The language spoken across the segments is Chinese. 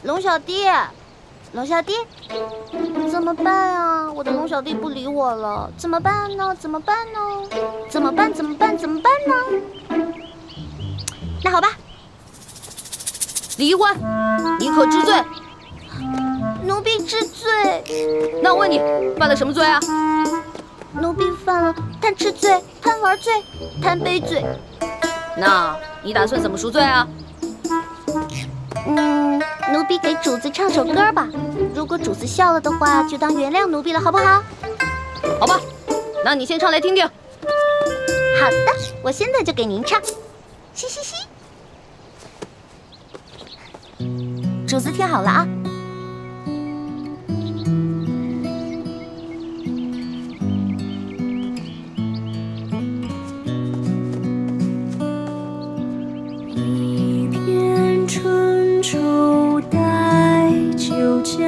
龙小弟，龙小弟，怎么办啊？我的龙小弟不理我了，怎么办呢？怎么办呢？怎么办？怎么办？怎么办呢？那好吧，李一欢，你可知罪？奴婢知罪。那我问你，犯了什么罪啊？奴婢犯了贪吃罪、贪玩罪、贪杯罪。那你打算怎么赎罪啊？奴婢给主子唱首歌吧。如果主子笑了的话，就当原谅奴婢了，好不好？好吧，那你先唱来听听。好的，我现在就给您唱。嘻嘻嘻。主子听好了啊。一片春秋待酒浇，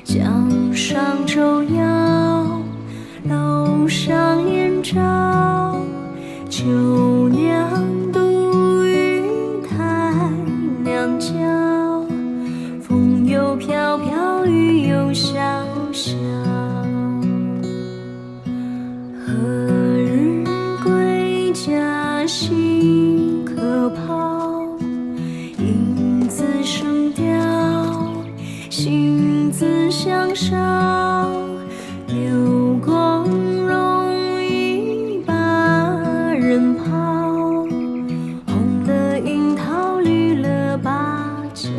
江上舟摇，楼上燕巢。秋娘独语台娘娇，风又飘飘，雨又潇潇。何日归家兮可抛？影自生凋，心自相绍。流光容易把人抛，红了樱桃，绿了芭蕉。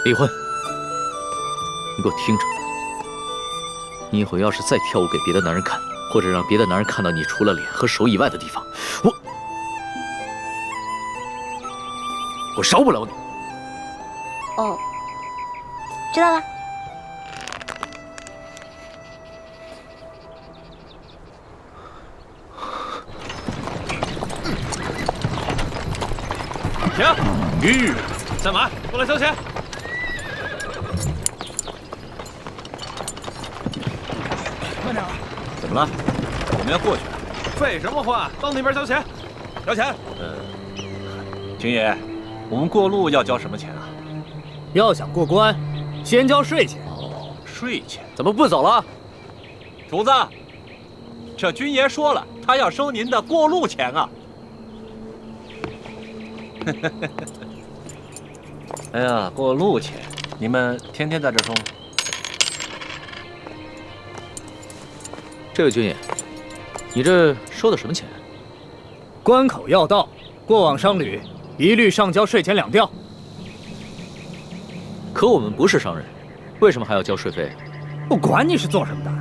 李欢，你给我听着，你以后要是再跳舞给别的男人看，或者让别的男人看到你除了脸和手以外的地方，我饶不了你。哦，知道了。停！干嘛？过来交钱！慢点啊！怎么了？我们要过去。废什么话？到那边交钱。交钱。军爷，我们过路要交什么钱啊？要想过关，先交税钱。哦，税钱。怎么不走了？主子，这军爷说了，他要收您的过路钱啊。哎呀，过路钱，你们天天在这收吗？这位军爷，你这收的什么钱？关口要道，过往商旅一律上交税钱2吊。可我们不是商人，为什么还要交税费？不管你是做什么的，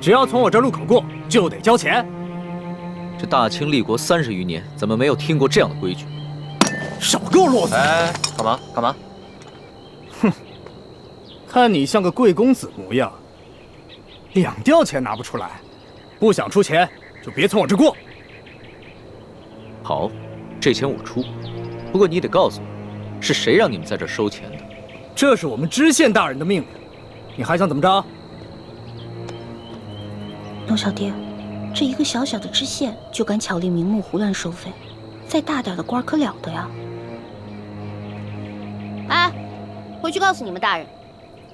只要从我这路口过，就得交钱。这大清立国30余年，怎么没有听过这样的规矩？少给我啰嗦！哎，干嘛？干嘛？哼，看你像个贵公子模样，2吊钱拿不出来，不想出钱就别从我这过。好，这钱我出，不过你得告诉我，是谁让你们在这收钱的？这是我们知县大人的命令，你还想怎么着？龙小弟，这一个小小的知县就敢巧立名目胡乱收费，再大点的官可了得呀！哎，回去告诉你们大人，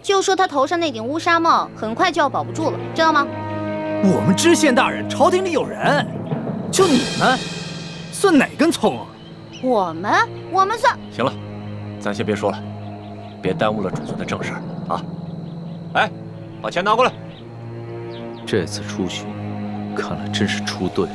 就说他头上那顶乌纱帽很快就要保不住了，知道吗？我们知县大人朝廷里有人，就你们，算哪根葱啊？我们算……行了，咱先别说了，别耽误了主子的正事儿啊！哎，把钱拿过来。这次出巡，看来真是出对了。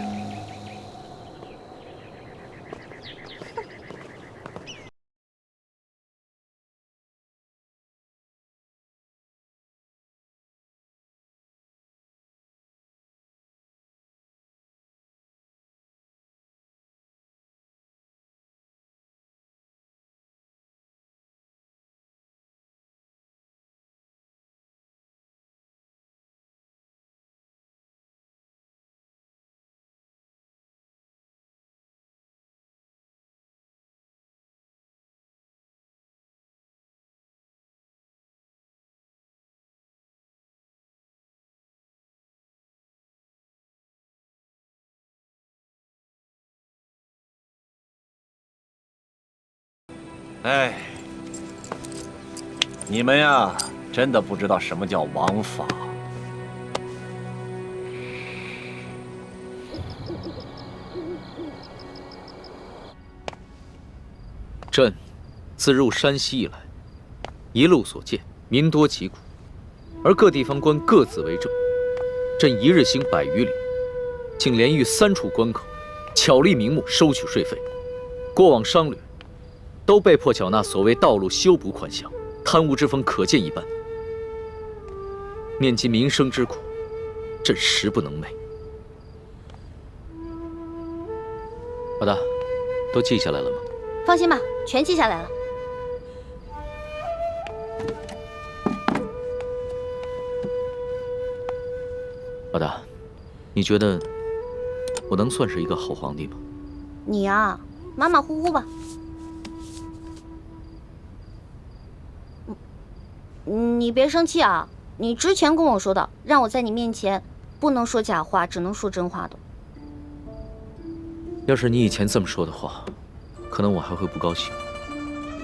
哎，你们呀，真的不知道什么叫王法。朕自入山西以来，一路所见，民多疾苦，而各地方官各自为政。朕一日行100余里，竟连遇3处关口，巧立名目收取税费。过往商旅都被迫缴纳所谓道路修补款项，贪污之风可见一斑。念及民生之苦，朕实不能寐。老大，都记下来了吗？放心吧，全记下来了。老大，你觉得我能算是一个好皇帝吗？你啊，马马虎虎吧。你别生气啊！你之前跟我说的，让我在你面前不能说假话，只能说真话的。要是你以前这么说的话，可能我还会不高兴。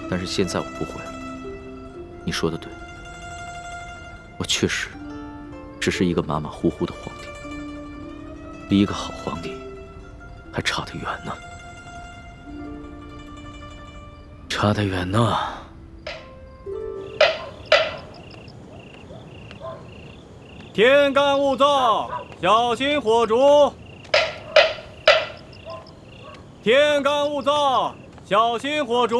但是现在我不会了。你说的对，我确实只是一个马马虎虎的皇帝，离一个好皇帝还差得远呢，差得远呢。天干物燥，小心火烛。天干物燥，小心火烛。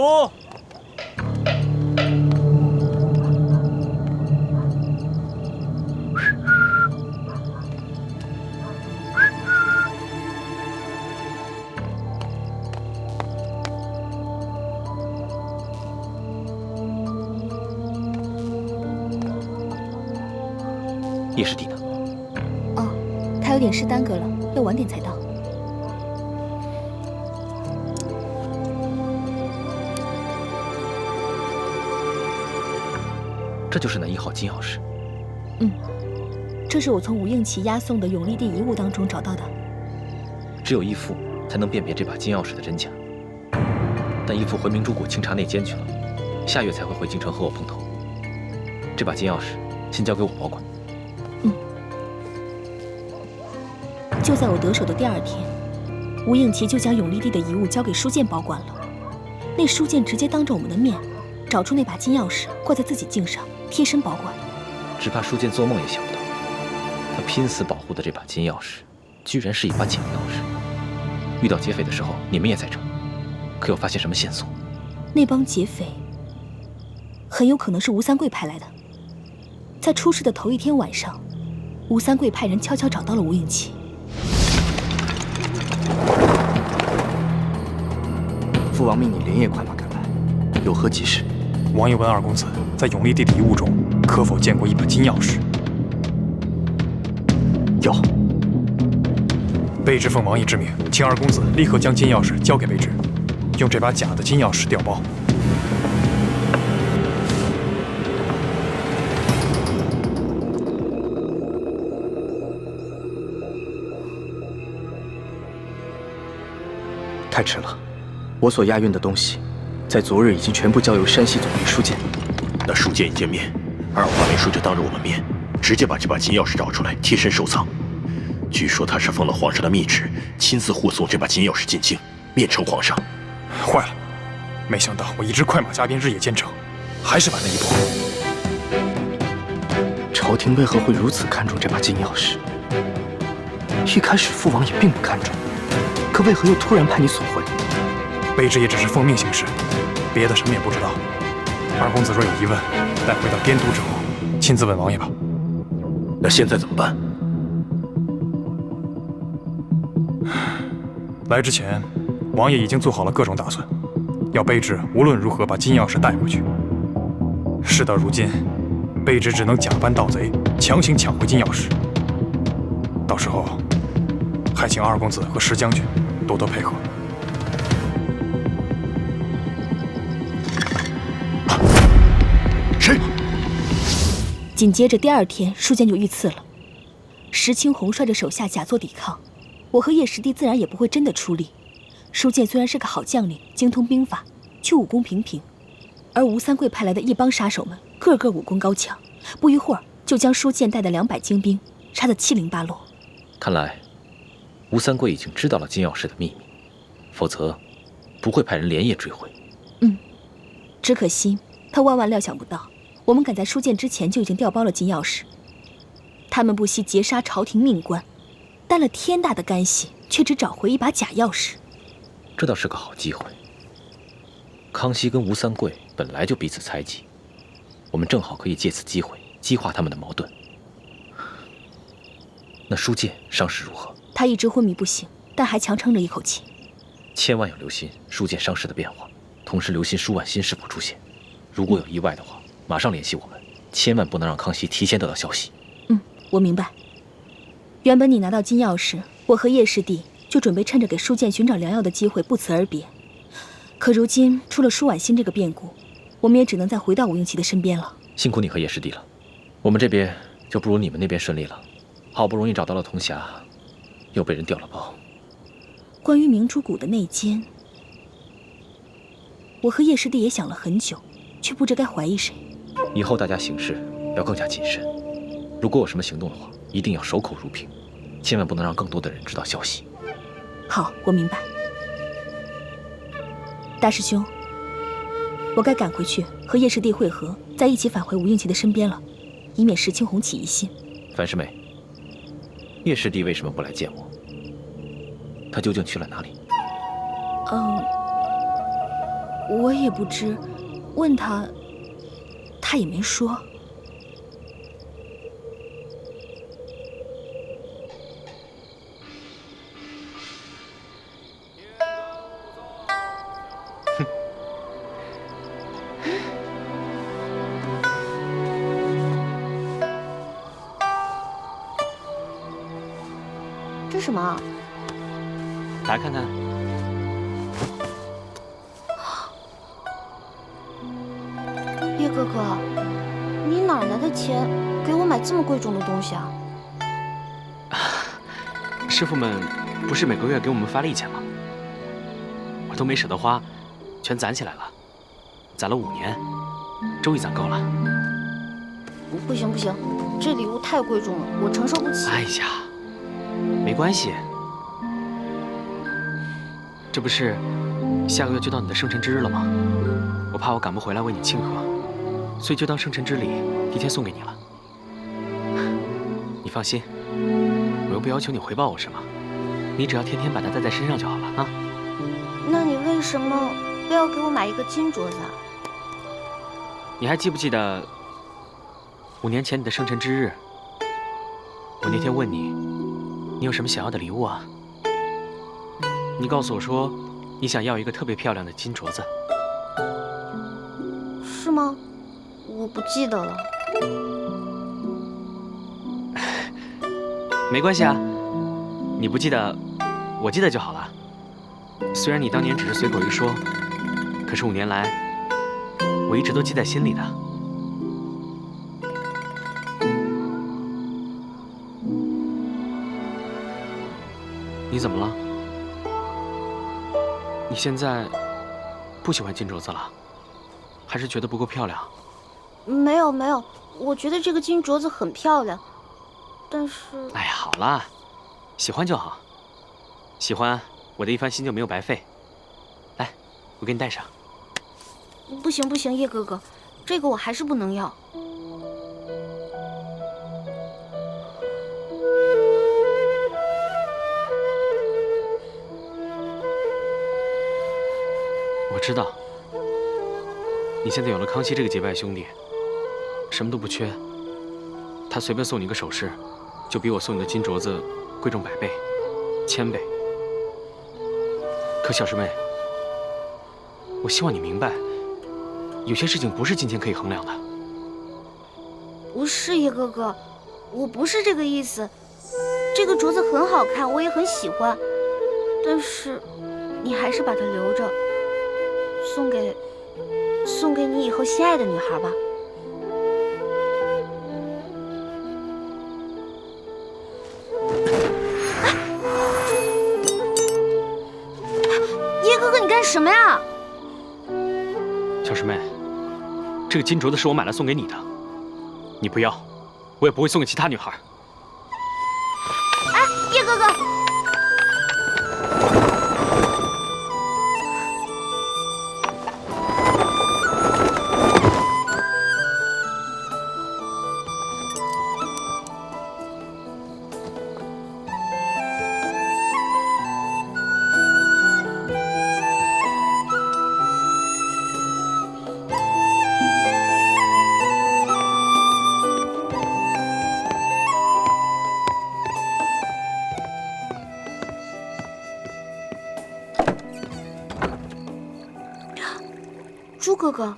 叶师弟呢？哦，他有点事耽搁了，要晚点才到。这就是那1号金钥匙。这是我从吴应奇押送的永历帝遗物当中找到的。只有义父才能辨别这把金钥匙的真假。但义父回明珠谷清查内奸去了，下月才会回京城和我碰头。这把金钥匙先交给我保管。就在我得手的第2天，吴应奇就将永历帝的遗物交给书剑保管了。那书剑直接当着我们的面，找出那把金钥匙，挂在自己颈上，贴身保管。只怕书剑做梦也想不到，他拼死保护的这把金钥匙，居然是一把假钥匙。遇到劫匪的时候，你们也在这，可有发现什么线索？那帮劫匪很有可能是吴三桂派来的。在出事的头1天晚上，吴三桂派人悄悄找到了吴应奇。父王命你连夜快马赶来，有何急事？王爷问2公子，在永历帝的遗物中，可否见过一把金钥匙？有。卑职奉王爷之命，请2公子立刻将金钥匙交给卑职，用这把假的金钥匙调包。太迟了，我所押运的东西，在昨日已经全部交由山西总兵书剑。那书剑一见面，2华秘书就当着我们面，直接把这把金钥匙找出来，贴身收藏。据说他是奉了皇上的密旨，亲自护送这把金钥匙进京，面呈皇上。坏了，没想到我一直快马加鞭，日夜兼程，还是晚了一步。朝廷为何会如此看重这把金钥匙？一开始父王也并不看重，可为何又突然派你索回？卑职也只是奉命行事，别的什么也不知道。2公子若有疑问，待回到滇都之后，亲自问王爷吧。那现在怎么办？来之前，王爷已经做好了各种打算，要卑职无论如何把金钥匙带回去。事到如今，卑职只能假扮盗贼，强行抢回金钥匙。到时候，还请2公子和石将军多多配合。谁？紧接着第2天，书剑就遇刺了。石青红率着手下假作抵抗，我和叶师弟自然也不会真的出力。书剑虽然是个好将领，精通兵法，却武功平平，而吴三桂派来的一帮杀手们，个个武功高强，不一会儿就将书剑带的200精兵杀得七零八落。看来，吴三桂已经知道了金钥匙的秘密，否则不会派人连夜追回。只可惜他万万料想不到，我们赶在书剑之前就已经调包了金钥匙。他们不惜劫杀朝廷命官，担了天大的干系，却只找回一把假钥匙。这倒是个好机会。康熙跟吴三桂本来就彼此猜忌，我们正好可以借此机会激化他们的矛盾。那书剑伤势如何？他一直昏迷不醒，但还强撑着一口气。千万要留心书剑伤势的变化，同时留心舒婉心是否出现。如果有意外的话，马上联系我们，千万不能让康熙提前得到消息。我明白。原本你拿到金钥匙，我和叶师弟就准备趁着给书剑寻找良药的机会不辞而别。可如今出了舒婉心这个变故，我们也只能再回到吴应奇的身边了。辛苦你和叶师弟了，我们这边就不如你们那边顺利了。好不容易找到了铜匣，又被人调了包。关于明珠谷的内奸，我和叶师弟也想了很久，却不知该怀疑谁。以后大家行事要更加谨慎，如果有什么行动的话，一定要守口如瓶，千万不能让更多的人知道消息。好，我明白。大师兄，我该赶回去和叶师弟会合，再一起返回吴应奇的身边了，以免石青红起疑心。樊师妹，叶师弟为什么不来见我？他究竟去了哪里？我也不知，问他，他也没说。这什么？来看看。叶哥哥，你哪来的钱给我买这么贵重的东西啊？师傅们不是每个月给我们发利钱吗？我都没舍得花，全攒起来了，攒了5年，终于攒够了。不行不行，这礼物太贵重了，我承受不起。哎呀，没关系，这不是下个月就到你的生辰之日了吗？我怕我赶不回来为你庆贺，所以就当生辰之礼，提前送给你了。你放心，我又不要求你回报我什么，你只要天天把它带在身上就好了啊。那你为什么非要给我买一个金镯子啊？你还记不记得5年前你的生辰之日，我那天问你，你有什么想要的礼物啊？你告诉我说，你想要一个特别漂亮的金镯子。是吗？我不记得了。没关系啊，你不记得，我记得就好了。虽然你当年只是随口一说，可是5年来，我一直都记在心里的。你怎么了？你现在不喜欢金镯子了，还是觉得不够漂亮？没有没有，我觉得这个金镯子很漂亮，但是……哎呀，好啦，喜欢就好，喜欢我的一番心就没有白费。来，我给你戴上。不行不行，叶哥哥，这个我还是不能要。我知道，你现在有了康熙这个结拜兄弟，什么都不缺。他随便送你个首饰，就比我送你的金镯子贵重100倍、1000倍。可小师妹，我希望你明白，有些事情不是金钱可以衡量的。不是叶哥哥，我不是这个意思。这个镯子很好看，我也很喜欢，但是你还是把它留着。送给你以后心爱的女孩吧。叶哥哥，你干什么呀？小师妹，这个金镯子是我买来送给你的，你不要，我也不会送给其他女孩。哎，叶哥哥，朱哥哥，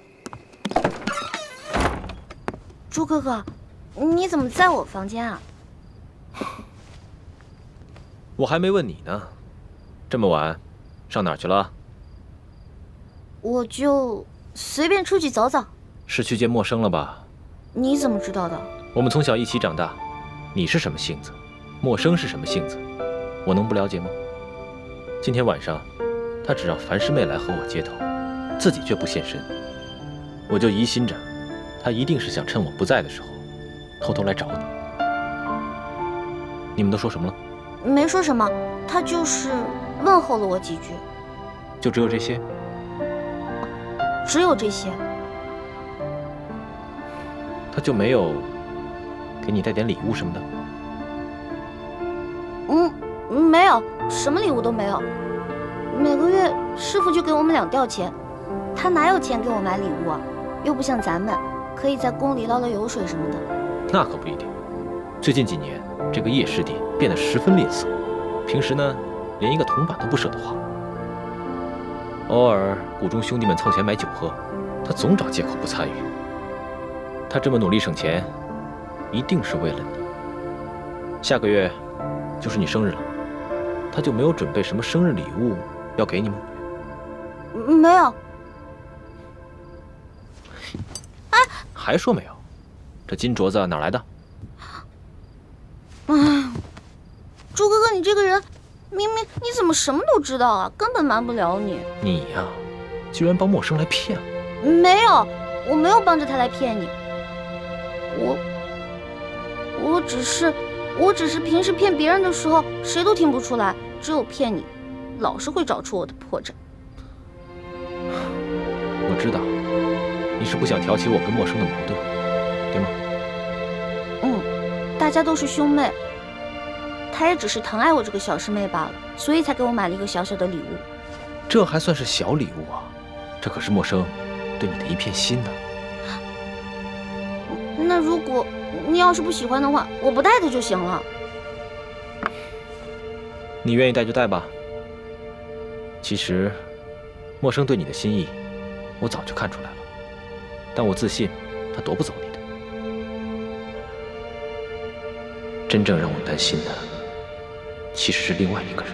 朱哥哥，你怎么在我房间啊？我还没问你呢，这么晚，上哪儿去了？我就随便出去走走。是去见陌生了吧？你怎么知道的？我们从小一起长大，你是什么性子，陌生是什么性子，我能不了解吗？今天晚上，他只让樊师妹来和我接头。自己却不现身，我就疑心着，他一定是想趁我不在的时候，偷偷来找你。你们都说什么了？没说什么，他就是问候了我几句。就只有这些？只有这些。他就没有给你带点礼物什么的？没有，什么礼物都没有。每个月师傅就给我们2吊钱。他哪有钱给我买礼物啊？又不像咱们，可以在宫里捞捞油水什么的。那可不一定。最近几年，这个叶师弟变得十分吝啬，平时呢，连一个铜板都不舍得花。偶尔谷中兄弟们凑钱买酒喝，他总找借口不参与。他这么努力省钱，一定是为了你。下个月就是你生日了，他就没有准备什么生日礼物要给你吗？没有。还说没有？这金镯子哪来的？朱哥哥，你这个人，明明你怎么什么都知道啊？根本瞒不了你。你呀，居然帮陌生来骗我！没有，我没有帮着他来骗你。我只是平时骗别人的时候，谁都听不出来，只有骗你，老是会找出我的破绽。我知道。你是不想挑起我跟陌生的矛盾，对吗？大家都是兄妹，他也只是疼爱我这个小师妹罢了，所以才给我买了一个小小的礼物。这还算是小礼物啊？这可是陌生对你的一片心呢。那如果你要是不喜欢的话，我不带他就行了。你愿意带就带吧。其实，陌生对你的心意，我早就看出来了。但我自信，他夺不走你的。真正让我担心的，其实是另外一个人。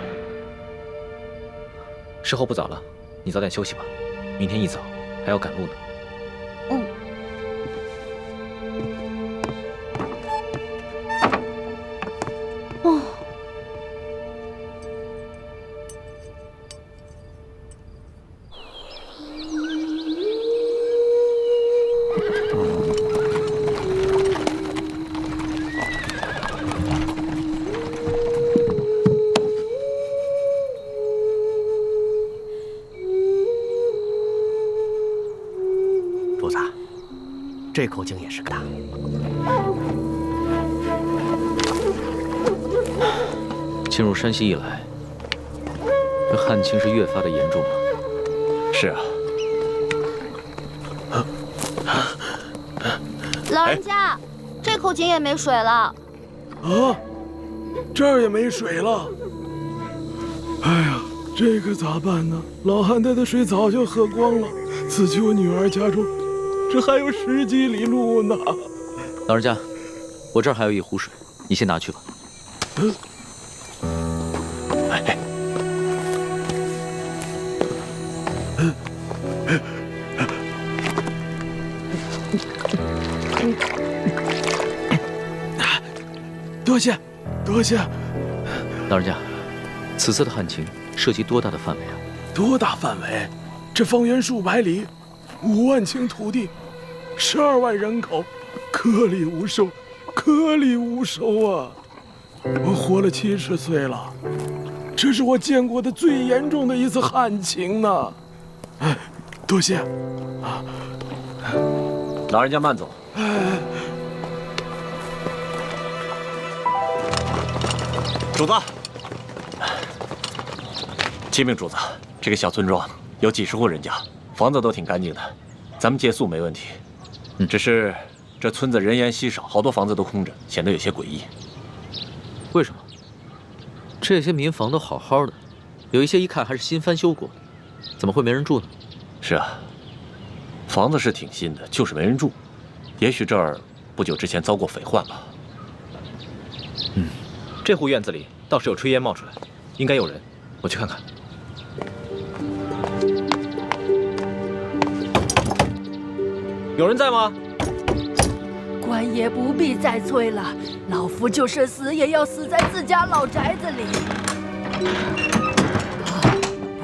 时候不早了，你早点休息吧，明天一早还要赶路呢。主子，这口井也是个大。进入山西以来，这旱情是越发的严重了。是啊。老人家，这口井也没水了。啊，这儿也没水了。哎呀，这可咋办呢？老汉带的水早就喝光了，此去我女儿家中，这还有10几里路呢。老人家，我这儿还有一壶水，你先拿去吧。多谢，多谢。老人家，此次的旱情涉及多大的范围啊？多大范围？这方圆数百里，5万顷土地， 12万人口，颗粒无收，颗粒无收啊！我活了70岁了，这是我见过的最严重的一次旱情呢。哎，多谢啊！老人家慢走。主子，启禀主子，这个小村庄有几十户人家，房子都挺干净的，咱们借宿没问题。只是这村子人烟稀少，好多房子都空着，显得有些诡异。为什么？这些民房都好好的，有一些一看还是新翻修过的，怎么会没人住呢？是啊，房子是挺新的，就是没人住。也许这儿不久之前遭过匪患吧。这户院子里倒是有炊烟冒出来，应该有人，我去看看。有人在吗？官爷不必再催了，老夫就是死也要死在自家老宅子里。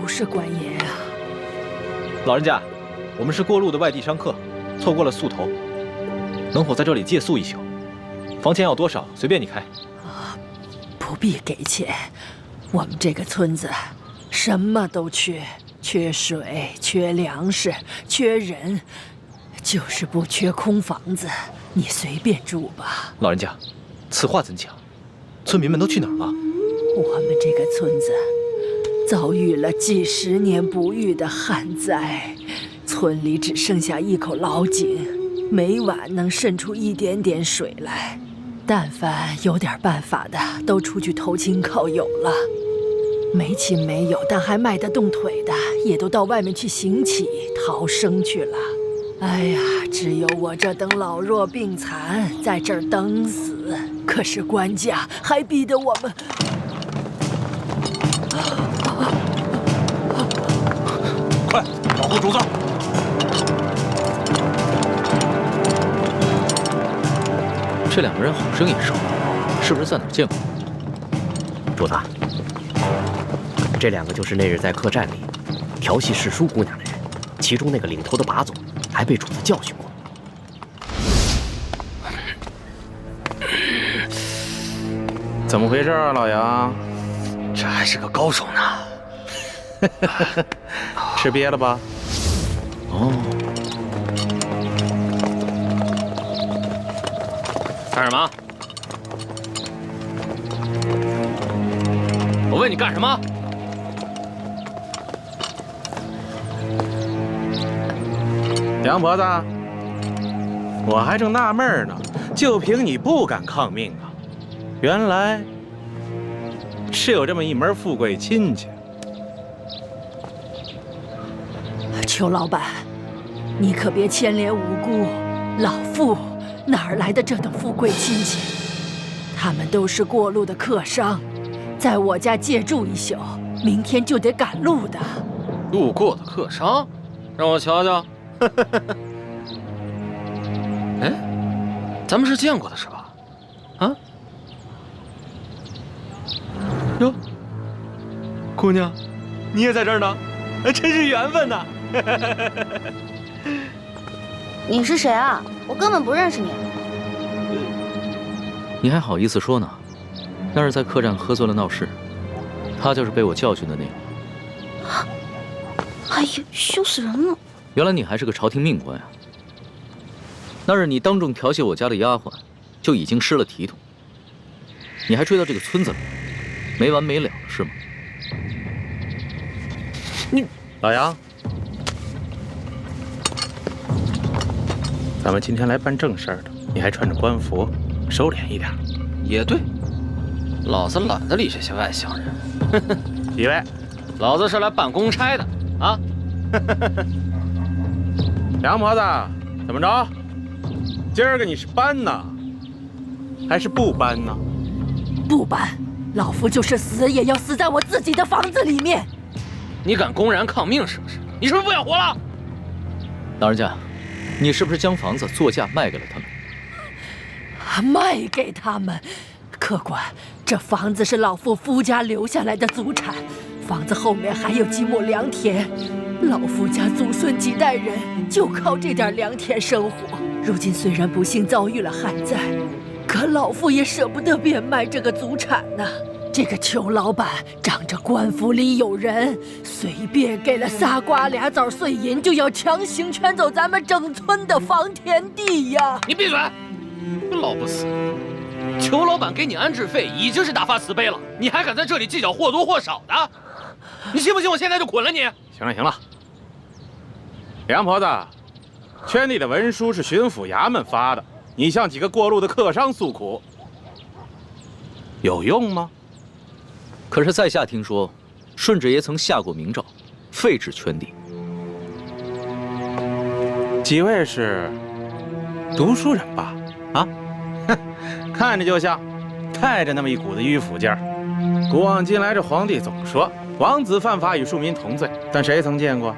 不是官爷啊！老人家，我们是过路的外地商客，错过了宿头，能否在这里借宿一宿？房钱要多少，随便你开。不必给钱，我们这个村子什么都缺，缺水，缺粮食，缺人，就是不缺空房子。你随便住吧。老人家，此话怎讲？村民们都去哪儿了？我们这个村子遭遇了几10年不遇的旱灾，村里只剩下一口老井，每晚能渗出一点点水来。但凡有点办法的，都出去投亲靠友了；没亲没友但还迈得动腿的，也都到外面去行乞逃生去了。哎呀，只有我这等老弱病残在这儿等死。可是官家还逼得我们……快保护主子！这2个人好生眼熟，是不是在哪儿见过？主子，这2个就是那日在客栈里调戏世淑姑娘的人，其中那个领头的把总还被主子教训过。怎么回事啊，老杨？这还是个高手呢。吃瘪了吧？哦。干什么？我问你干什么？杨婆子，我还正纳闷呢，就凭你不敢抗命啊？原来是有这么一门富贵亲戚。裘老板，你可别牵连无辜，老妇哪儿来的这等富贵亲戚？他们都是过路的客商，在我家借住一宿，明天就得赶路的。路过的客商，让我瞧瞧。哎，咱们是见过的是吧？啊？哟，姑娘，你也在这儿呢，真是缘分呐！你是谁啊？我根本不认识你。你还好意思说呢？那是在客栈喝醉了闹事，他就是被我教训的那个。哎呀，羞死人了！原来你还是个朝廷命官呀！那日你当众调戏我家的丫鬟，就已经失了体统。你还追到这个村子里，没完没了了是吗？你老杨，咱们今天来办正事儿的，你还穿着官服，收敛一点。也对，老子懒得理这些外乡人。几位，老子是来办公差的啊！杨婆子，怎么着？今儿个你是搬呢，还是不搬呢？不搬，老夫就是死也要死在我自己的房子里面。你敢公然抗命是不是？你是不是不想活了？老人家，你是不是将房子作价卖给了他们？卖给他们？客官，这房子是老夫夫家留下来的祖产，房子后面还有几亩良田，老夫家祖孙几代人就靠这点良田生活。如今虽然不幸遭遇了旱灾，可老夫也舍不得变卖这个祖产呐。这个裘老板仗着官府里有人，随便给了仨瓜俩枣碎银，就要强行圈走咱们整村的房田地呀！你闭嘴！老不死！裘老板给你安置费已经是大发慈悲了，你还敢在这里计较或多或少的？你信不信我现在就捆了你？行了行了，梁婆子，圈地的文书是巡抚衙门发的，你向几个过路的客商诉苦，有用吗？可是在下听说，顺治爷曾下过明诏，废止圈地。几位是读书人吧？啊，哼，看着就像，带着那么一股子迂腐劲儿。古往今来，这皇帝总说王子犯法与庶民同罪，但谁曾见过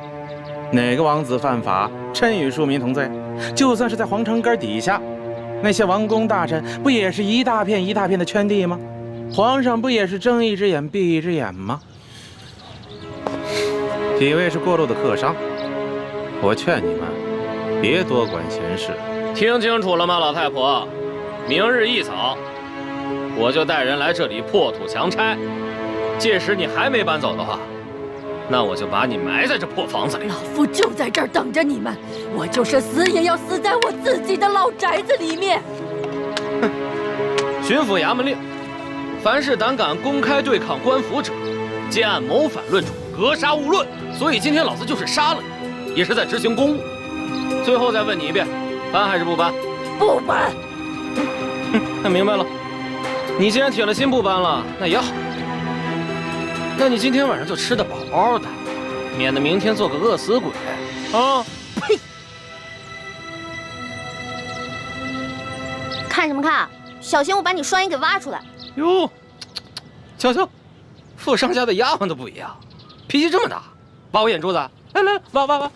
哪个王子犯法真与庶民同罪？就算是在皇城根底下，那些王公大臣不也是一大片一大片的圈地吗？皇上不也是睁一只眼闭一只眼吗？几位是过路的客商，我劝你们别多管闲事。听清楚了吗，老太婆？明日一早，我就带人来这里破土强拆。届时你还没搬走的话，那我就把你埋在这破房子里。老夫就在这儿等着你们，我就是死也要死在我自己的老宅子里面。巡抚衙门令，凡是胆敢公开对抗官府者，皆按谋反论处，格杀勿论。所以今天老子就是杀了你，也是在执行公务。最后再问你一遍，搬还是不搬？不搬。那明白了。你既然铁了心不搬了，那也好。那你今天晚上就吃得饱饱的，免得明天做个饿死鬼啊！呸！看什么看？小心我把你双眼给挖出来！哟，瞧瞧，富商家的丫鬟都不一样，脾气这么大，挖我眼珠子？来来，挖！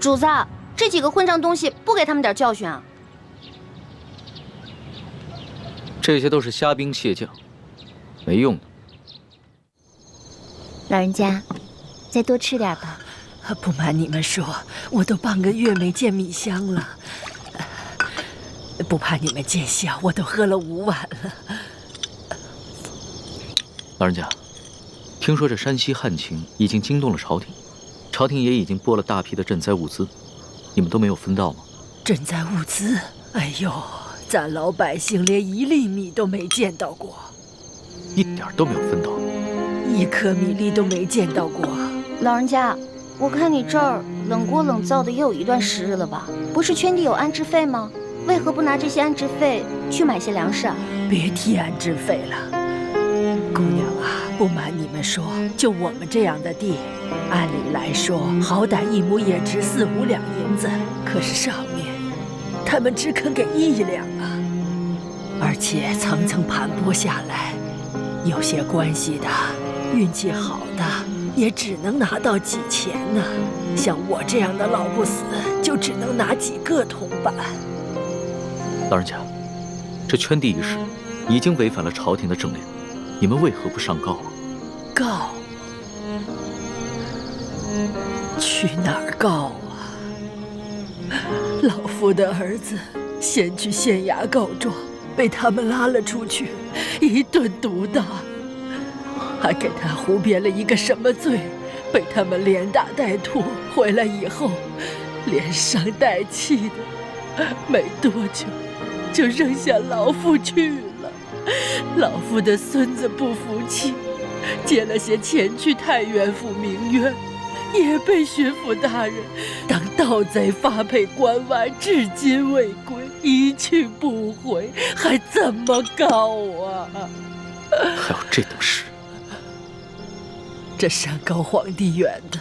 主子，这几个混账东西不给他们点教训啊！这些都是虾兵蟹将，没用的。老人家，再多吃点吧。不瞒你们说，我都半个月没见米香了。不怕你们见笑，我都喝了5碗了。老人家，听说这山西旱情已经惊动了朝廷。朝廷也已经拨了大批的赈灾物资，你们都没有分到吗？赈灾物资？哎呦，咱老百姓连1粒米都没见到过，一点都没有分到，1颗米粒都没见到过。老人家，我看你这儿冷锅冷灶的也有一段时日了吧？不是圈地有安置费吗？为何不拿这些安置费去买些粮食啊？别提安置费了，姑娘啊，不瞒你们说，就我们这样的地，按理来说，好歹1亩也值4、5两银子，可是上面他们只肯给1两啊！而且层层盘剥下来，有些关系的、运气好的，也只能拿到几钱呢。像我这样的老不死，就只能拿几个铜板。老人家，这圈地一事已经违反了朝廷的政令，你们为何不上告啊？告？去哪儿告啊？老夫的儿子先去县衙告状，被他们拉了出去，一顿毒打，还给他胡编了一个什么罪，被他们连打带拖，回来以后连伤带气的，没多久就扔下老夫去了。老夫的孙子不服气，借了些钱去太原府鸣冤，也被巡抚大人当盗贼发配关外，至今未归，一去不回，还怎么告啊？还有这等事！这山高皇帝远的，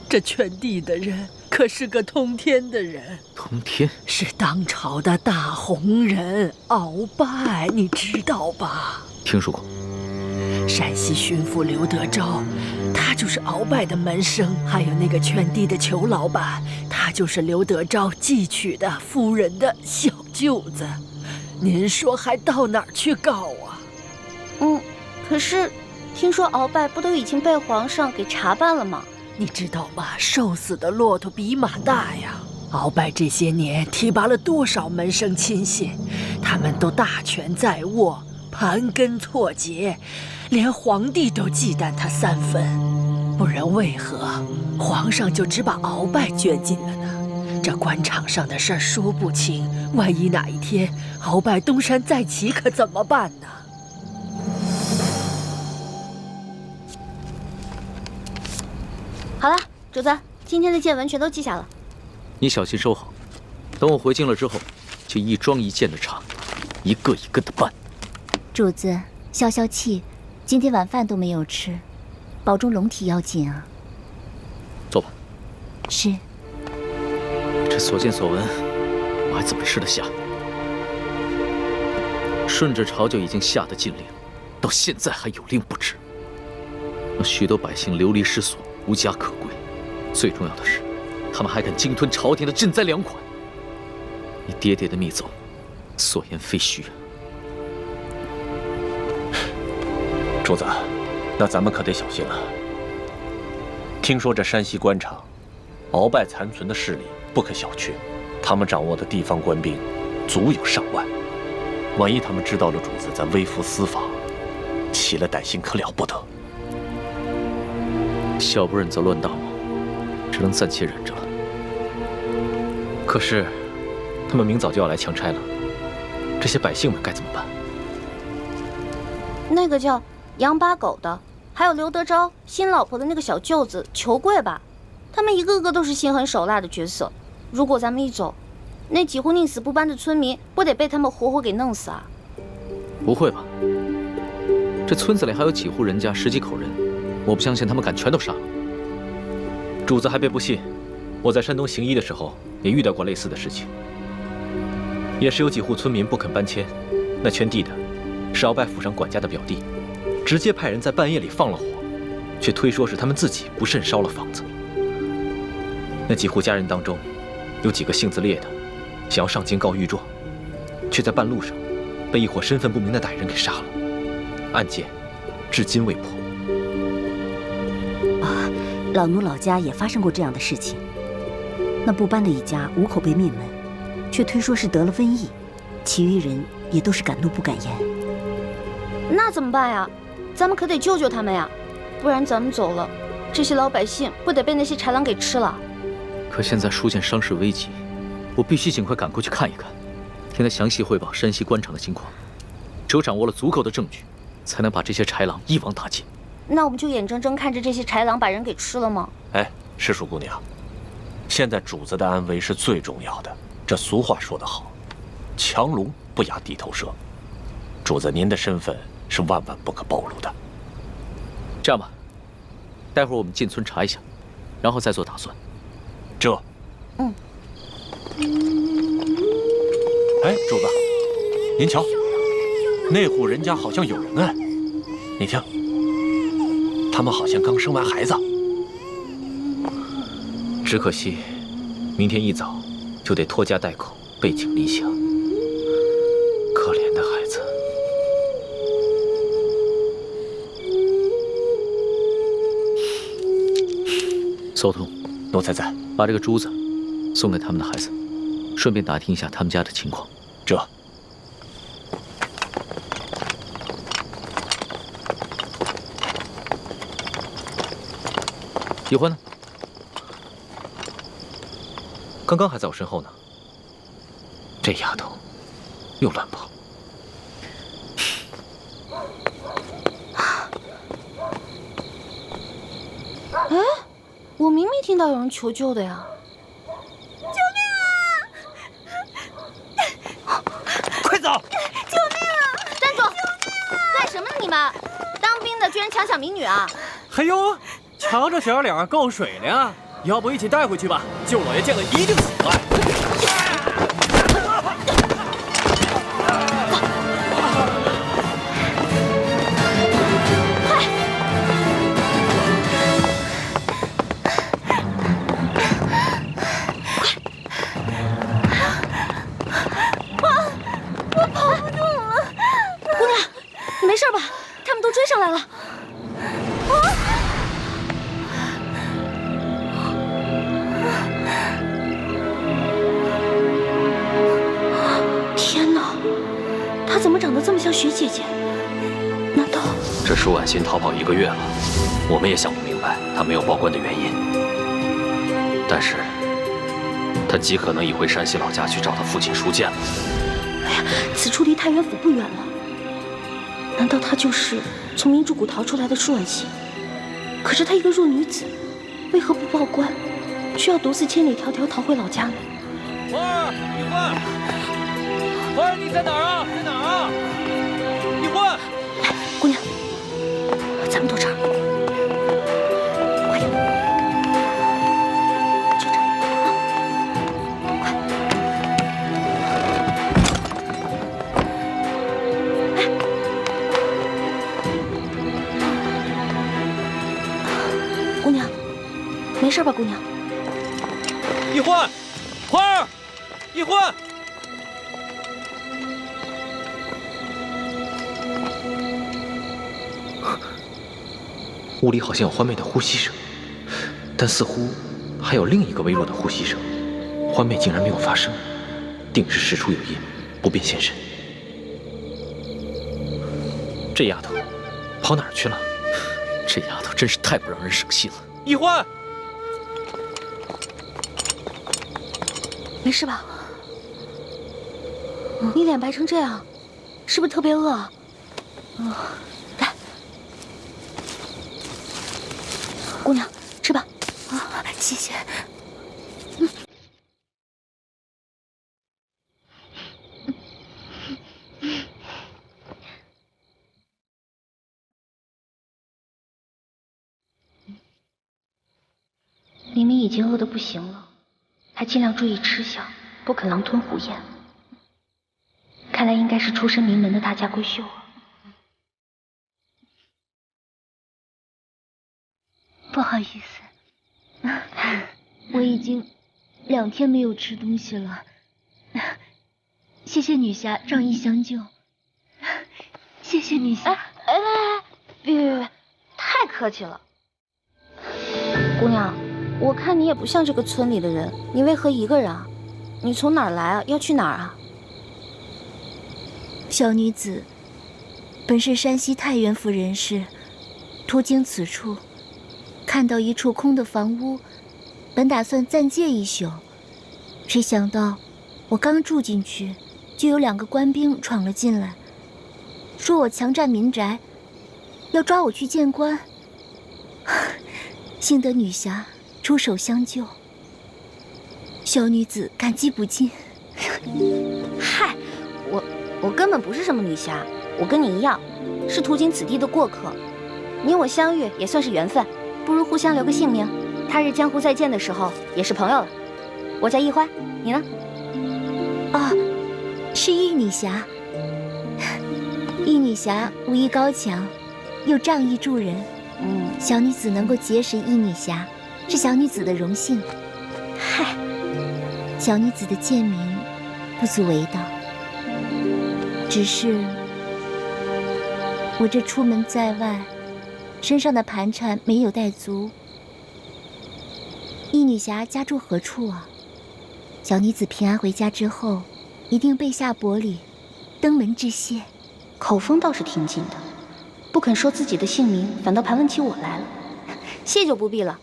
这圈地的人可是个通天的人。通天是当朝的大红人鳌拜，你知道吧？听说过。山西巡抚刘德昭，他就是鳌拜的门生，还有那个圈地的裘老板，他就是刘德昭寄娶的夫人的小舅子。您说还到哪儿去告啊？可是听说鳌拜不都已经被皇上给查办了吗？你知道吗？瘦死的骆驼比马大呀！鳌拜这些年提拔了多少门生亲信，他们都大权在握，盘根错节，连皇帝都忌惮他3分。不然为何皇上就只把鳌拜拘禁了呢？这官场上的事儿说不清，万一哪一天鳌拜东山再起，可怎么办呢？好了，主子，今天的见闻全都记下了。你小心收好，等我回京了之后，就一桩一件的查，一个一个的办。主子，消消气，今天晚饭都没有吃，保重龙体要紧啊。走吧。是。这所见所闻，我还怎么吃得下？顺着朝就已经下的禁令，到现在还有令不止，让许多百姓流离失所，无家可归。最重要的是，他们还敢鲸吞朝廷的赈灾粮款。你爹爹的密奏，所言非虚啊。主子，那咱们可得小心了。听说这山西官场，鳌拜残存的势力不可小觑，他们掌握的地方官兵足有上万。万一他们知道了主子在微服私访，起了歹心，可了不得。小不忍则乱大谋，只能暂且忍着了。可是，他们明早就要来强拆了，这些百姓们该怎么办？那个叫杨八狗的，还有刘德昭新老婆的那个小舅子裘贵吧，他们一个个都是心狠手辣的角色。如果咱们一走，那几户宁死不搬的村民不得被他们活活给弄死啊？不会吧？这村子里还有几户人家10几口人，我不相信他们敢全都杀了。主子还别不信，我在山东行医的时候也遇到过类似的事情，也是有几户村民不肯搬迁，那圈地的是鳌拜府上管家的表弟，直接派人在半夜里放了火，却推说是他们自己不慎烧了房子。那几户家人当中，有几个性子烈的，想要上京告御状，却在半路上被一伙身份不明的歹人给杀了，案件至今未破。啊，老奴老家也发生过这样的事情。那不搬的一家5口被灭门，却推说是得了瘟疫，其余人也都是敢怒不敢言。那怎么办呀？咱们可得救救他们呀，不然咱们走了，这些老百姓不得被那些豺狼给吃了？可现在书见伤势危急，我必须尽快赶过去看一看，听他详细汇报山西官场的情况。只有掌握了足够的证据，才能把这些豺狼一网打尽。那我们就眼睁睁看着这些豺狼把人给吃了吗？哎，石树姑娘，现在主子的安危是最重要的。这俗话说得好，强龙不压地头蛇。主子您的身份是万万不可暴露的。这样吧，待会儿我们进村查一下，然后再做打算。这，哎，主子，您瞧，那户人家好像有人哎，你听，他们好像刚生完孩子。只可惜，明天一早就得拖家带口背井离乡。可怜的孩子。搜通，奴才在。把这个珠子送给他们的孩子，顺便打听一下他们家的情况。这。喜欢呢？刚刚还在我身后呢。这丫头又乱跑。哎，我明明听到有人求救的呀！救命啊！快走！救命啊！站住！干什么呢你们？当兵的居然强抢民女啊！还有，瞧这小脸够水的呀！要不一起带回去吧？舅老爷见了一定喜欢。上来了！天哪，她怎么长得这么像徐姐姐？难道这舒婉心逃跑1个月了，我们也想不明白她没有报官的原因。但是，她极可能已回山西老家去找她父亲舒剑了。哎呀，此处离太原府不远了。难道她就是从明珠谷逃出来的舒婉心？可是她一个弱女子，为何不报官，却要独自千里迢迢逃回老家呢？花儿，一欢，花儿，你在哪儿啊？在哪儿啊？一欢，姑娘，咱们躲这儿，快点，就这儿啊，快！姑娘，没事吧？姑娘，一欢，花儿，一欢。屋里好像有欢妹的呼吸声，但似乎还有另一个微弱的呼吸声。欢妹竟然没有发声，定是事出有因，不便现身。这丫头跑哪儿去了？这丫头真是太不让人省心了。一欢，没事吧？你脸白成这样，是不是特别饿啊？来，姑娘，吃吧。啊，谢谢。明明已经饿得不行了，还尽量注意吃相，不肯狼吞虎咽。看来应该是出身名门的大家闺秀啊。不好意思，我已经2天没有吃东西了。谢谢女侠仗义相救，谢谢女侠。别，太客气了。姑娘，我看你也不像这个村里的人，你为何一个人啊？你从哪儿来啊？要去哪儿啊？小女子本是山西太原府人士，途经此处，看到一处空的房屋，本打算暂借1宿，谁想到我刚住进去，就有2个官兵闯了进来，说我强占民宅，要抓我去见官。幸得女侠出手相救，小女子感激不尽。嗨，我根本不是什么女侠，我跟你一样，是途经此地的过客。你我相遇也算是缘分，不如互相留个姓名，他日江湖再见的时候也是朋友了。我叫易欢，你呢？是易女侠。易女侠武艺高强，又仗义助人。小女子能够结识易女侠，是小女子的荣幸。嗨，小女子的贱名不足为道，只是我这出门在外，身上的盘缠没有带足。易女侠家住何处啊？小女子平安回家之后，一定备下薄礼，登门致谢。口风倒是挺紧的，不肯说自己的姓名，反倒盘问起我来了。谢就不必了。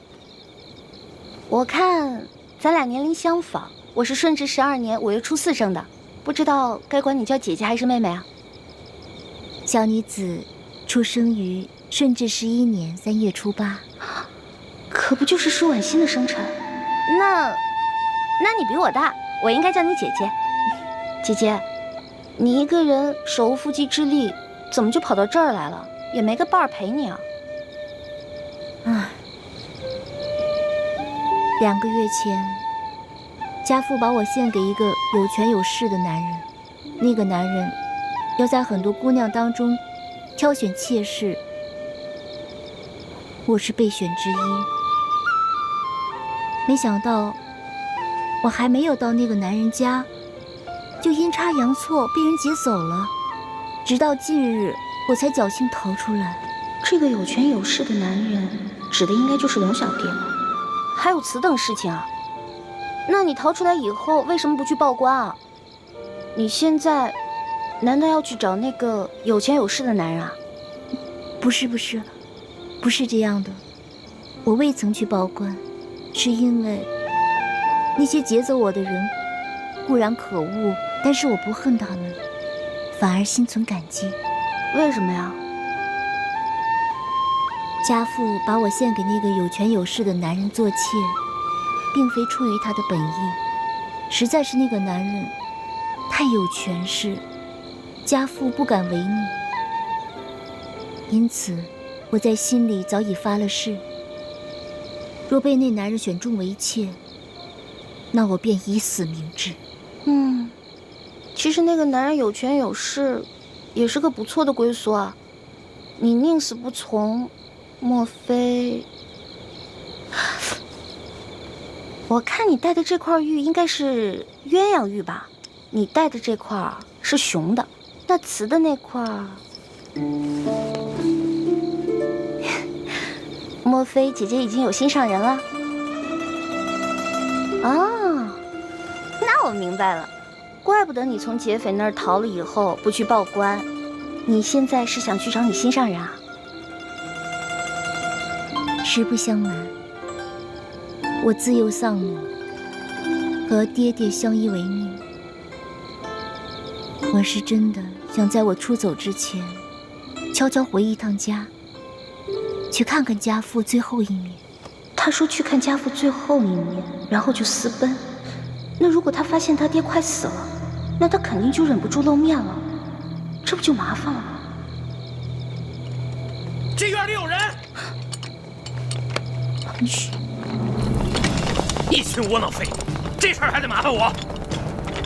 我看咱俩年龄相仿，我是顺治12年5月初4生的，不知道该管你叫姐姐还是妹妹啊？小女子出生于顺治11年3月初8，可不就是舒婉欣的生辰？那你比我大，我应该叫你姐姐。姐姐，你一个人手无缚鸡之力，怎么就跑到这儿来了？也没个伴儿陪你啊？唉，2个月前，家父把我献给一个有权有势的男人，那个男人要在很多姑娘当中挑选妾室，我是备选之一。没想到，我还没有到那个男人家，就阴差阳错被人劫走了。直到近日，我才侥幸逃出来。这个有权有势的男人，指的应该就是龙小弟了。还有此等事情啊？那你逃出来以后，为什么不去报官啊？你现在难道要去找那个有钱有势的男人啊？不是这样的。我未曾去报官，是因为那些劫走我的人固然可恶，但是我不恨他们，反而心存感激。为什么呀？家父把我献给那个有权有势的男人做妾，并非出于他的本意，实在是那个男人太有权势，家父不敢违逆。因此，我在心里早已发了誓，若被那男人选中为妾，那我便以死明志。其实那个男人有权有势，也是个不错的归宿啊。你宁死不从，莫非？我看你戴的这块玉应该是鸳鸯玉吧？你戴的这块是雄的，那雌的那块，莫非姐姐已经有心上人了？啊，那我明白了，怪不得你从劫匪那儿逃了以后不去报官，你现在是想去找你心上人啊？实不相瞒，我自幼丧母，和爹爹相依为命。我是真的想在我出走之前，悄悄回一趟家，去看看家父最后一面。他说去看家父最后一面，然后就私奔。那如果他发现他爹快死了，那他肯定就忍不住露面了，这不就麻烦了吗？这院里有人！嘘！一群窝囊废，这事儿还得麻烦我。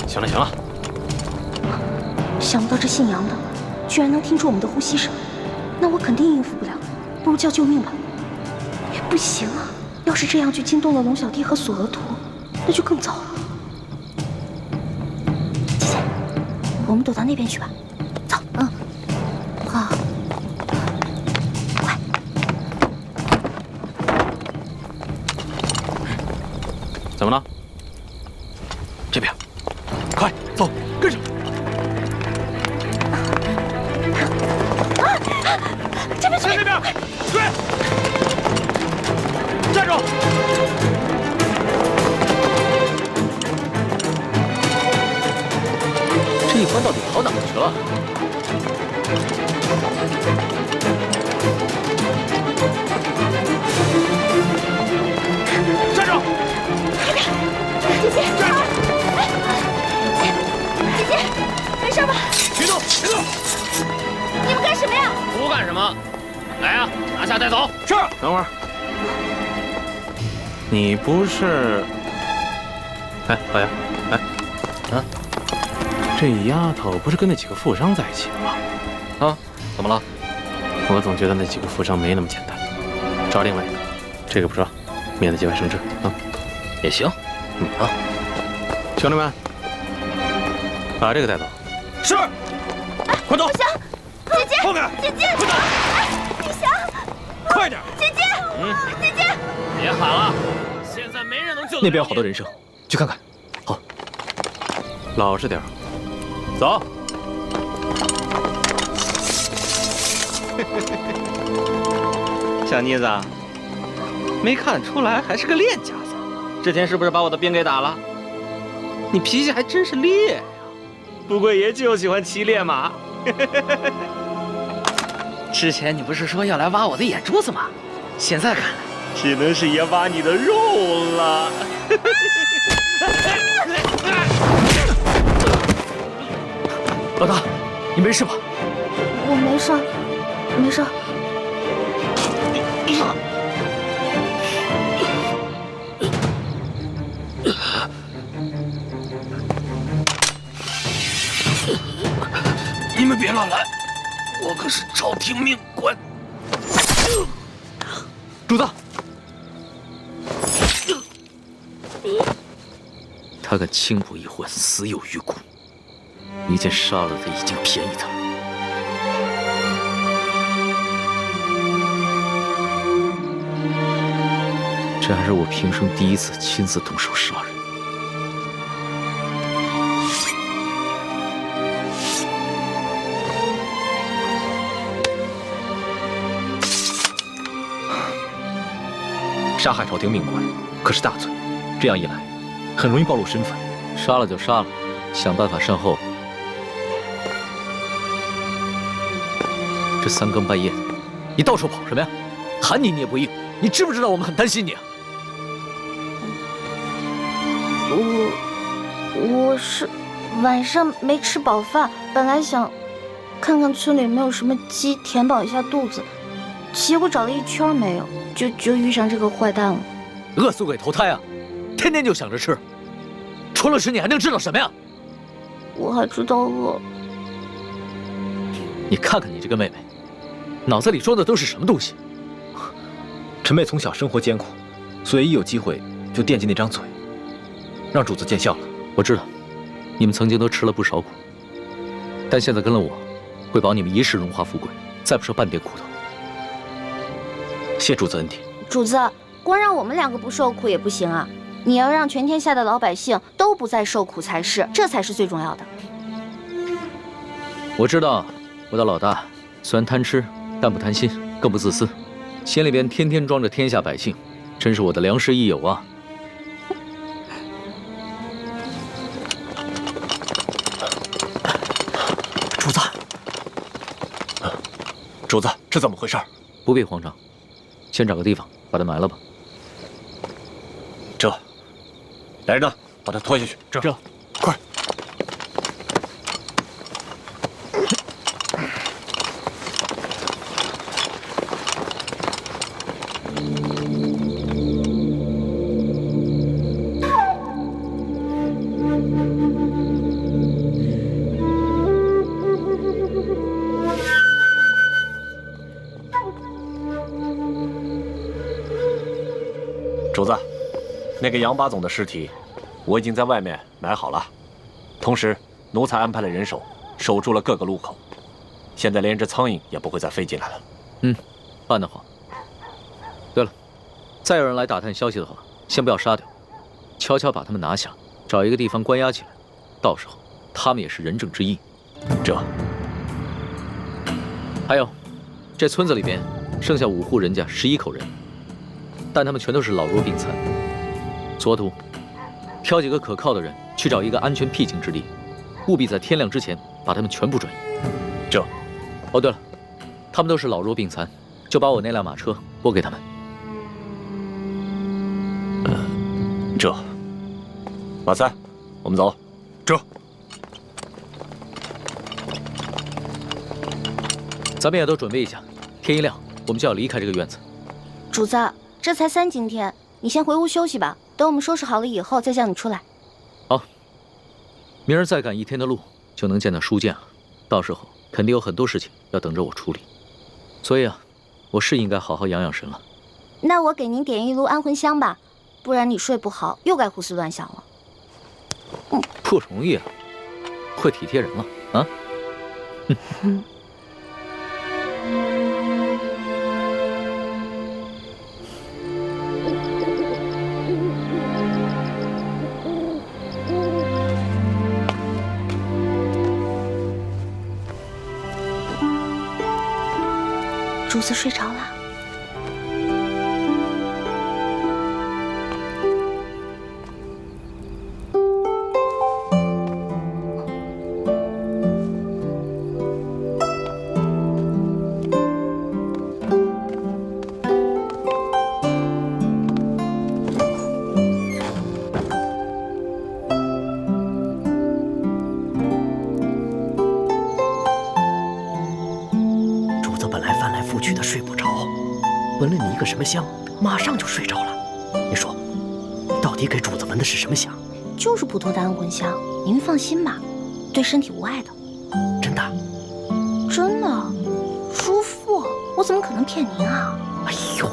行了行了，想不到这姓杨的居然能听出我们的呼吸声，那我肯定应付不了，不如叫救命吧。不行啊，要是这样就惊动了龙小弟和索额图，那就更糟了。姐姐，我们躲到那边去吧。走。好。快。怎么了？这边，快走，跟上。这边，这边，追！站住！这一关到底跑哪儿去了？站住！姐姐，姐姐，没事吧？别动，别动！你们干什么呀？不干什么，来啊，拿下带走。是。等会儿，你不是？哎，老杨，哎，啊，这丫头不是跟那几个富商在一起的吗？啊，怎么了？我总觉得那几个富商没那么简单。找另外一个，这个不说，免得节外生枝啊。也行。啊，兄弟们，把这个带走。是。快走！不行，姐姐，后面，姐姐，快走！李翔，快点！姐姐，姐姐，别喊了，现在没人能救得了你。那边有好多人声，去看看。好，老实点，走。小妮子，没看出来还是个练家子。之前是不是把我的兵给打了？你脾气还真是烈呀！不过爷就喜欢骑烈马。之前你不是说要来挖我的眼珠子吗？现在看来，只能是也挖你的肉了。老大，你没事吧？我没事，没事。你们别乱来，我可是朝廷命官。主子，他敢轻薄一环，死有余辜。你见杀了他已经便宜他了。这还是我平生第一次亲自动手杀人。杀害朝廷命官可是大罪，这样一来，很容易暴露身份。杀了就杀了，想办法善后。这三更半夜的，你到处跑什么呀？喊你也不应，你知不知道我们很担心你啊？我是晚上没吃饱饭，本来想看看村里有没有什么鸡填饱一下肚子，结果找了一圈没有，就遇上这个坏蛋了。饿死鬼投胎啊！天天就想着吃，除了吃你还能知道什么呀？我还知道饿。你看看你这个妹妹，脑子里装的都是什么东西？陈妹从小生活艰苦，所以一有机会就惦记那张嘴，让主子见笑了。我知道，你们曾经都吃了不少苦，但现在跟了我，会保你们一世荣华富贵，再不受半点苦头。谢主子恩典。主子，光让我们两个不受苦也不行啊！你要让全天下的老百姓都不再受苦才是，这才是最重要的。我知道，我的老大虽然贪吃，但不贪心，更不自私，心里边天天装着天下百姓，真是我的良师益友啊！主子，主子，这怎么回事？不必慌张，先找个地方把他埋了吧。这，来人呐，把他拖下去。这，快！主子，那个杨八总的尸体，我已经在外面埋好了，同时奴才安排了人手守住了各个路口，现在连一只苍蝇也不会再飞进来了。办得好。对了，再有人来打探消息的话，先不要杀掉，悄悄把他们拿下，找一个地方关押起来，到时候他们也是人证之一。这。还有，这村子里边剩下5户人家11口人。但他们全都是老弱病残。左土，挑几个可靠的人去找一个安全僻静之地，务必在天亮之前把他们全部转移。这。哦，对了，他们都是老弱病残，就把我那辆马车拨给他们。这。马三，我们走。这。咱们也都准备一下，天一亮我们就要离开这个院子。主子。这才3更天，你先回屋休息吧。等我们收拾好了以后，再叫你出来。好，明儿再赶1天的路，就能见到书剑了。到时候肯定有很多事情要等着我处理，所以啊，我是应该好好养养神了。那我给您点一炉安魂香吧，不然你睡不好，又该胡思乱想了。不容易啊，会体贴人了啊。主子睡着了。去的睡不着，闻了你一个什么香，马上就睡着了。你说，到底给主子闻的是什么香？就是普通的安魂香，您放心吧，对身体无害的。真的？真的，叔父，我怎么可能骗您啊？哎呦，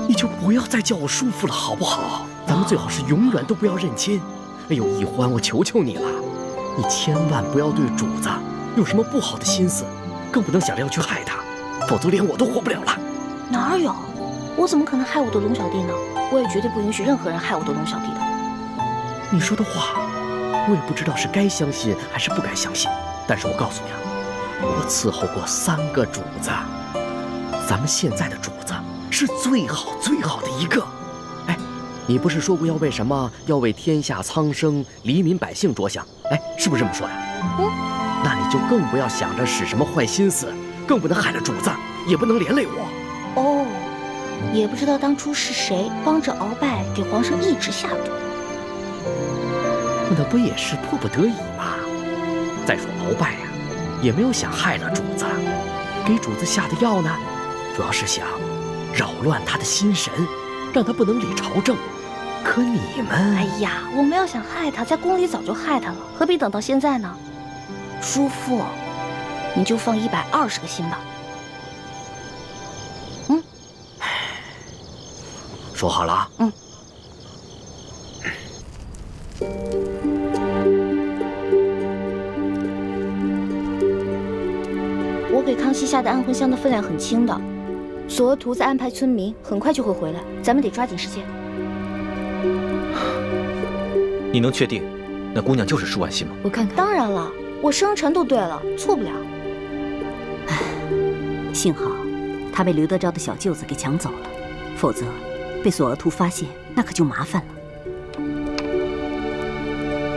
你就不要再叫我叔父了，好不好？咱们最好是永远都不要认亲。哎呦，一欢，我求求你了，你千万不要对主子有什么不好的心思，更不能想着要去害他，否则连我都活不了了。哪有？我怎么可能害我的龙小弟呢？我也绝对不允许任何人害我的龙小弟的。你说的话，我也不知道是该相信还是不该相信。但是我告诉你啊，我伺候过3个主子，咱们现在的主子是最好最好的一个。哎，你不是说过要为什么？要为天下苍生、黎民百姓着想？哎，是不是这么说的？那你就更不要想着使什么坏心思，更不能害了主子，也不能连累我。哦，也不知道当初是谁帮着鳌拜给皇上一直下毒。那不也是迫不得已吗？再说鳌拜呀，也没有想害了主子，给主子下的药呢，主要是想扰乱他的心神，让他不能理朝政。可你们……哎呀，我们要想害他，在宫里早就害他了，何必等到现在呢？叔父，你就放120个心吧。说好了啊。我给康熙下的安魂香的分量很轻的，索额图在安排村民，很快就会回来，咱们得抓紧时间。你能确定那姑娘就是舒婉欣吗？我看看。当然了，我生辰都对了，错不了。幸好他被刘德昭的小舅子给抢走了，否则被索额图发现，那可就麻烦了。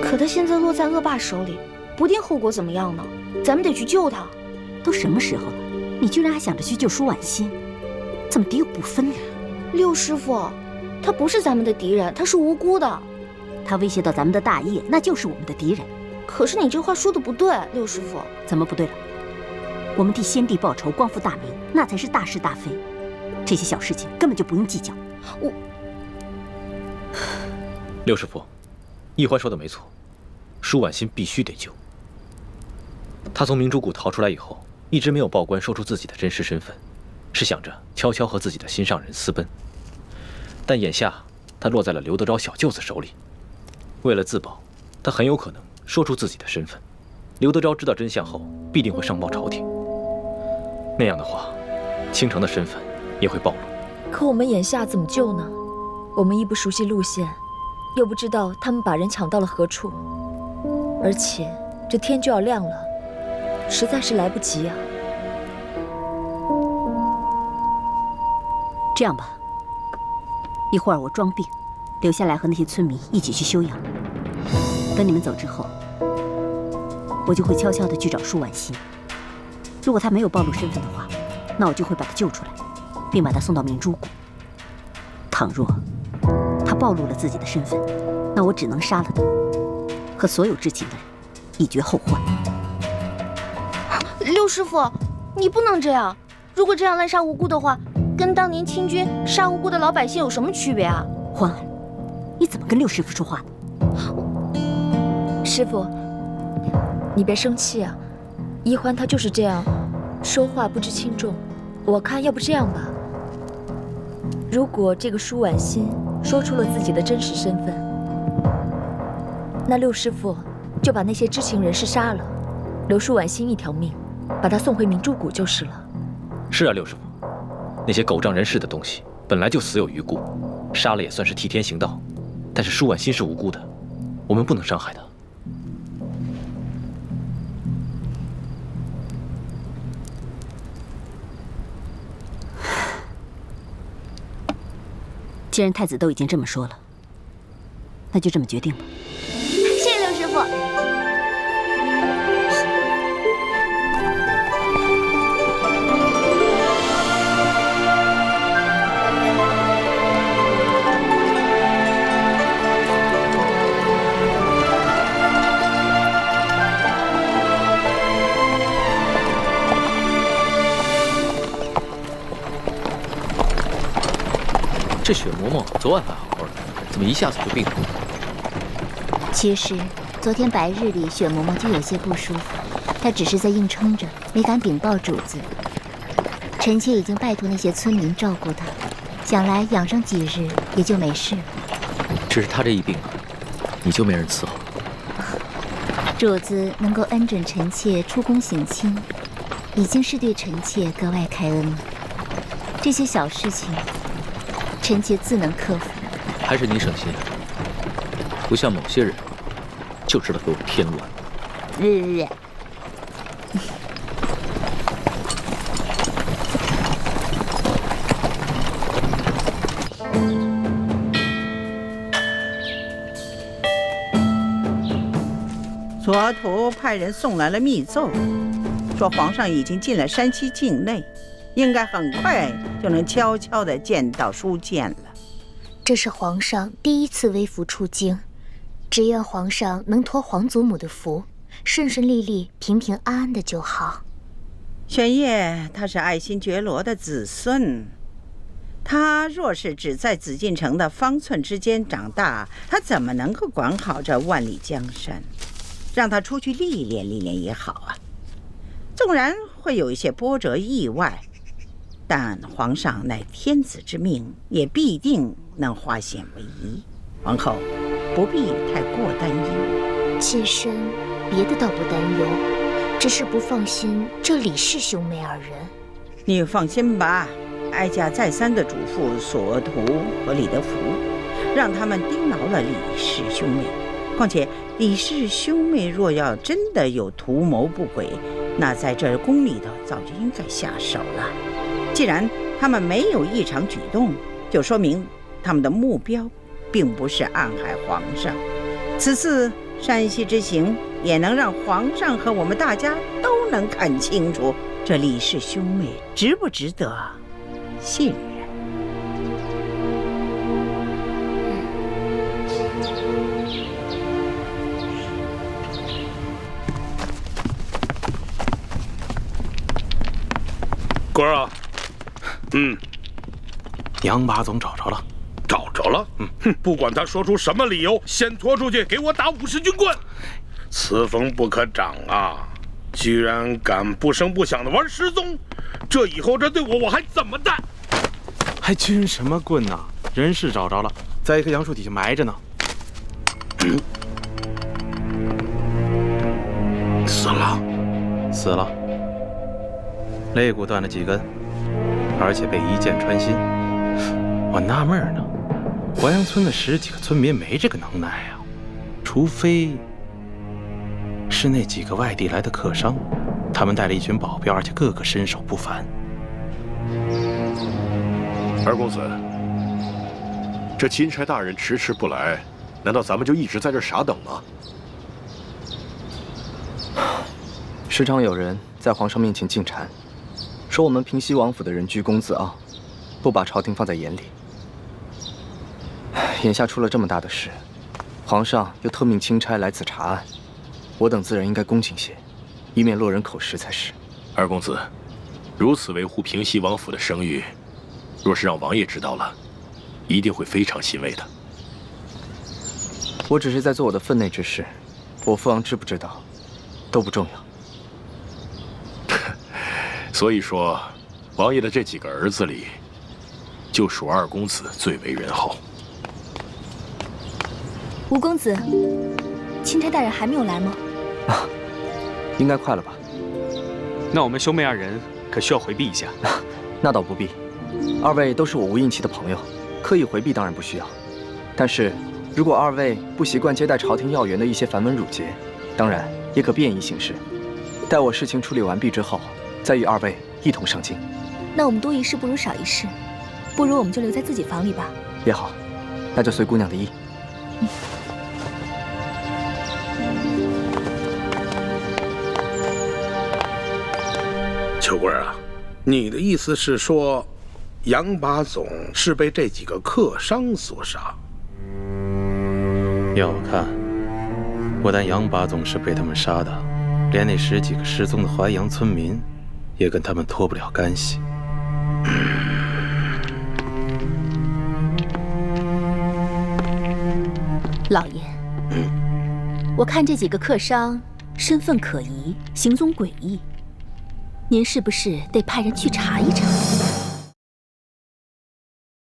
可他现在落在恶霸手里，不定后果怎么样呢？咱们得去救他。都什么时候了，你居然还想着去救舒婉欣，怎么敌友不分呢？六师傅，他不是咱们的敌人，他是无辜的。他威胁到咱们的大业，那就是我们的敌人。可是你这话说的不对，六师傅。怎么不对了？我们替先帝报仇，光复大明，那才是大是大非。这些小事情根本就不用计较。六师傅，一欢说的没错，舒婉欣必须得救。她从明珠谷逃出来以后，一直没有报官说出自己的真实身份，是想着悄悄和自己的心上人私奔。但眼下她落在了刘德昭小舅子手里，为了自保，她很有可能说出自己的身份。刘德昭知道真相后，必定会上报朝廷。那样的话，倾城的身份也会暴露。可我们眼下怎么救呢？我们亦不熟悉路线，又不知道他们把人抢到了何处，而且这天就要亮了，实在是来不及啊。这样吧，一会儿我装病，留下来和那些村民一起去休养。等你们走之后，我就会悄悄地去找舒婉欣。如果她没有暴露身份的话，那我就会把她救出来，并把她送到明珠谷。倘若她暴露了自己的身份，那我只能杀了她，和所有知情的人以绝后患。六师傅，你不能这样。如果这样滥杀无辜的话，跟当年清军杀无辜的老百姓有什么区别啊？欢儿，你怎么跟六师傅说话呢？师傅，你别生气啊。一欢他就是这样，说话不知轻重。我看要不这样吧，如果这个舒婉欣说出了自己的真实身份，那六师傅就把那些知情人士杀了，留舒婉欣一条命，把她送回明珠谷就是了。是啊，六师傅，那些狗仗人势的东西本来就死有余辜，杀了也算是替天行道。但是舒婉欣是无辜的，我们不能伤害她。既然太子都已经这么说了，那就这么决定吧。谢谢六师傅。这雪嬷嬷昨晚还好好的，怎么一下子就病了？其实昨天白日里，雪嬷嬷就有些不舒服，她只是在硬撑着，没敢禀报主子。臣妾已经拜托那些村民照顾她，想来养上几日也就没事了。只是她这一病啊，你就没人伺候。主子能够恩准臣妾出宫省亲，已经是对臣妾格外开恩了。这些小事情，臣妾自能克服。还是你省心，不像某些人，就知道给我添乱。左徒派人送来了密奏，说皇上已经进了山西境内，应该很快就能悄悄地见到书剑了。这是皇上第一次微服出京，只愿皇上能托皇祖母的福，顺顺利利、平平安安的就好。玄烨他是爱新觉罗的子孙，他若是只在紫禁城的方寸之间长大，他怎么能够管好这万里江山？让他出去历练历练也好啊。纵然会有一些波折意外，但皇上乃天子之命，也必定能化险为夷。皇后不必太过担忧。妾身别的倒不担忧，只是不放心这李氏兄妹二人。你放心吧，哀家再三的嘱咐索图和李德福，让他们盯牢了李氏兄妹。况且李氏兄妹若要真的有图谋不轨，那在这宫里头早就应该下手了。既然他们没有异常举动，就说明他们的目标并不是暗害皇上。此次山西之行也能让皇上和我们大家都能看清楚，这李氏兄妹值不值得信任。官儿啊，杨八总找着了，找着了。哼，不管他说出什么理由，先拖出去给我打50军棍。此风不可长啊！居然敢不声不响的玩失踪，这以后这对我还怎么办？还军什么棍呢？人是找着了，在一棵杨树底下埋着呢。死了，死了。肋骨断了几根，而且被一箭穿心。我纳闷呢，淮阳村的10几个村民没这个能耐啊，除非是那几个外地来的客商，他们带了一群保镖，而且个个身手不凡。二公子，这钦差大人迟迟不来，难道咱们就一直在这傻等吗？时常有人在皇上面前进谗，说我们平西王府的人居功自傲，不把朝廷放在眼里。眼下出了这么大的事，皇上又特命钦差来此查案，我等自然应该恭敬些，以免落人口实才是。二公子，如此维护平西王府的声誉，若是让王爷知道了，一定会非常欣慰的。我只是在做我的分内之事，我父王知不知道，都不重要。所以说，王爷的这几个儿子里，就属二公子最为人后。吴公子，钦差大人还没有来吗？应该快了吧？那我们兄妹二人可需要回避一下。那倒不必，二位都是我吴应期的朋友，刻意回避当然不需要。但是，如果二位不习惯接待朝廷要员的一些繁文缛节，当然也可便宜行事。待我事情处理完毕之后，再与二位一同上京。那我们多一事不如少一事，不如我们就留在自己房里吧。也好，那就随姑娘的意。秋贵啊，你的意思是说，杨把总是被这几个客商所杀？要我看，不但杨把总是被他们杀的，连那10几个失踪的淮阳村民，也跟他们脱不了干系。老爷，我看这几个客商身份可疑，行踪诡异，您是不是得派人去查一查？